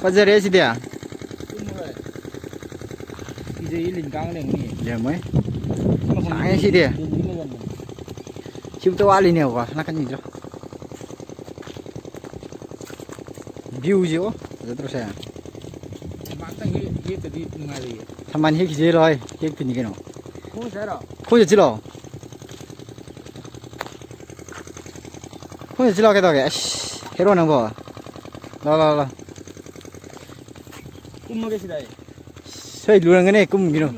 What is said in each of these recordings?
빠져래 시대야. 이제 1인 강냉이. 예 뭐이? 상해 시대. 지금 또 알리네요 봐. 나간 이죠. 뷰지요? 어디 들어서야? 막상 이게 또 누가리. 한만 핵이 제일 어이. 핵 핀이게노. 뭐 살아? 코에 질러. 코에 질러 게다가 씨. 해로는 거. 라라라. 꿈먹게 시다. 저희 누르는 거네 꿈 미노.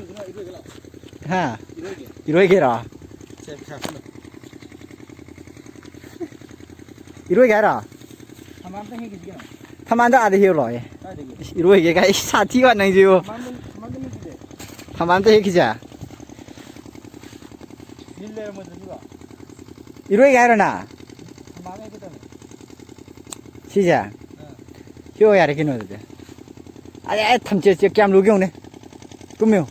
하. 이러게라. 이러게 해라. 한만당 해기 지금. 한만도 안 해요 로이. 이러게가 사티가 안 나지요. 한만당 해기. 한만도 해기자. 밀레 뭐 누가? 이러게 해라나. 한만 해기다. 시자. 효야 이렇게 넣어도 아예 탐지 깜 로경네. 꿈요.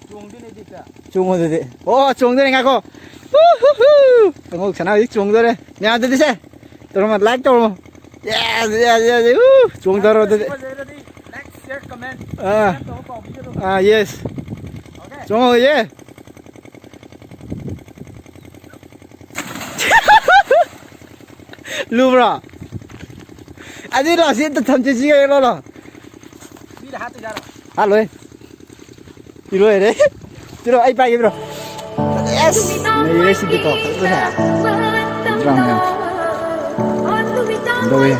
종전에 있다. 종어도 오 종전에 가고. 후후후. 어 괜찮아 이 종전에. 야 드디세. 그러면 라이크 또. 야. 종더러도. 예스. 종어 예. 루브라. 아니라 진짜 탐지지가 이러라. 미래 하트 자라. 알로에. 이러야 돼. 들어 아이 빨리 들어. 예스. 네 이래 시대 거. 그래. 그러면. 너왜?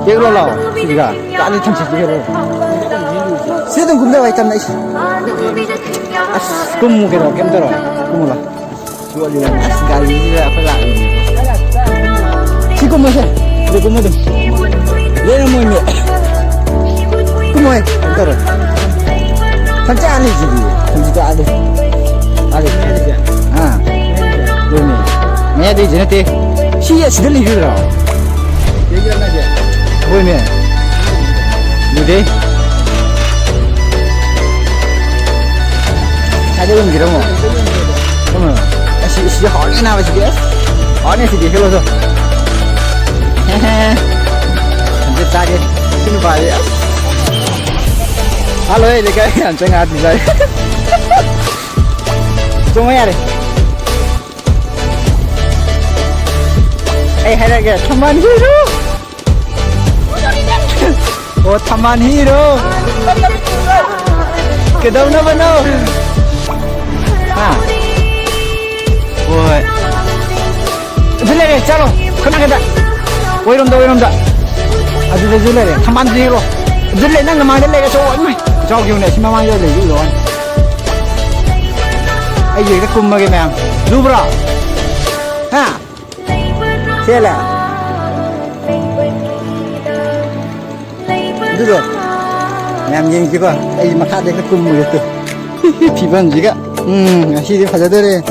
이러라. 시디가 아니 탐지지가 이러라. 세든 군대가 있잖아. 아스 꿈무게로 겜더라. 꿈무라. 주얼리랑 아스가리 apa lagi. Chico mo siya. Chico mo dun. Yan mo niya. Kumoy. Tara. Sancha ali jibi. Sancha ali. Ali. Ah. Duni. Maya di jenate. Siya sidali jura. Yegiran aja. Boy me. Mude. Ada yang kira mo. Kamu. Si hỏi nào vậy chị? Hỏi này thì đi hello rồi. Chết ra đi. Xin bài. Alo đây cái anh chơi ngạt gì vậy? Trông nghe đi. Ê hay là kìa Thaman Hero. Ồ Thaman Hero. Cái đâu nó vẫn đâu. À. Ôi. 들레래 짜로. 그만해다. 왜 이런다. 아주 들레래. 한만 뒤로. 들레 난 그만 들레가 저 얼마. 저기 오네 10만 원 열래 이거. 아이 이거 꿈먹게 면. 누브라. 하. 셀라. 누구? 냠ኝ 지가 아이 막하대 그 꿈먹었어. 비번지가 시디 파자들이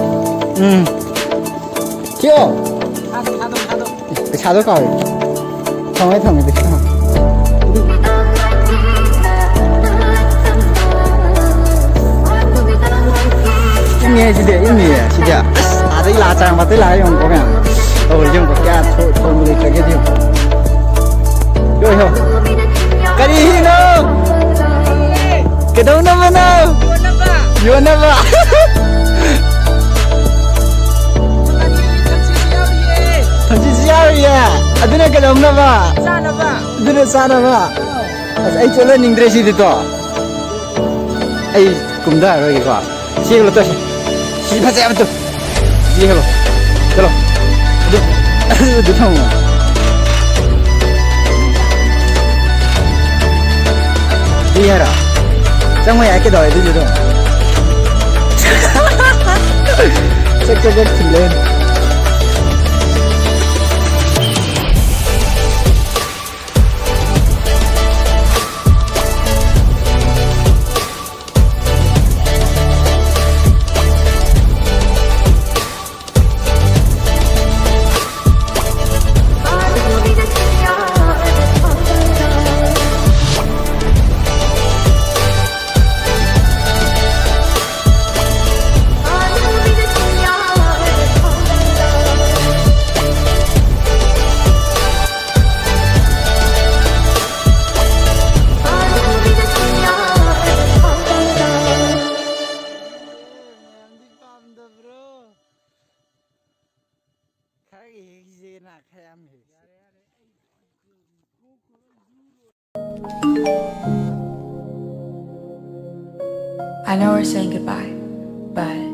키워 차도 가요 통에 돼 인미해 지대 인미해 시자 아들 라장 받을 라용 보면 좀 그냥 돈을 저게 좀 요요 까리히노 cái đâu nó mà đâu vô nó mà thằng chị sao vậy à đứa này cái đâu nó mà đứa này sao nó mà anh chơi lên những dress gì đó anh cũng đã rồi cái gì cái đó gì phải xem tôi gì hello hello được không đi hả trong mày cái đời đi rồi chắc cái thì lên စီနာခဲရမေ I know we're saying goodbye, but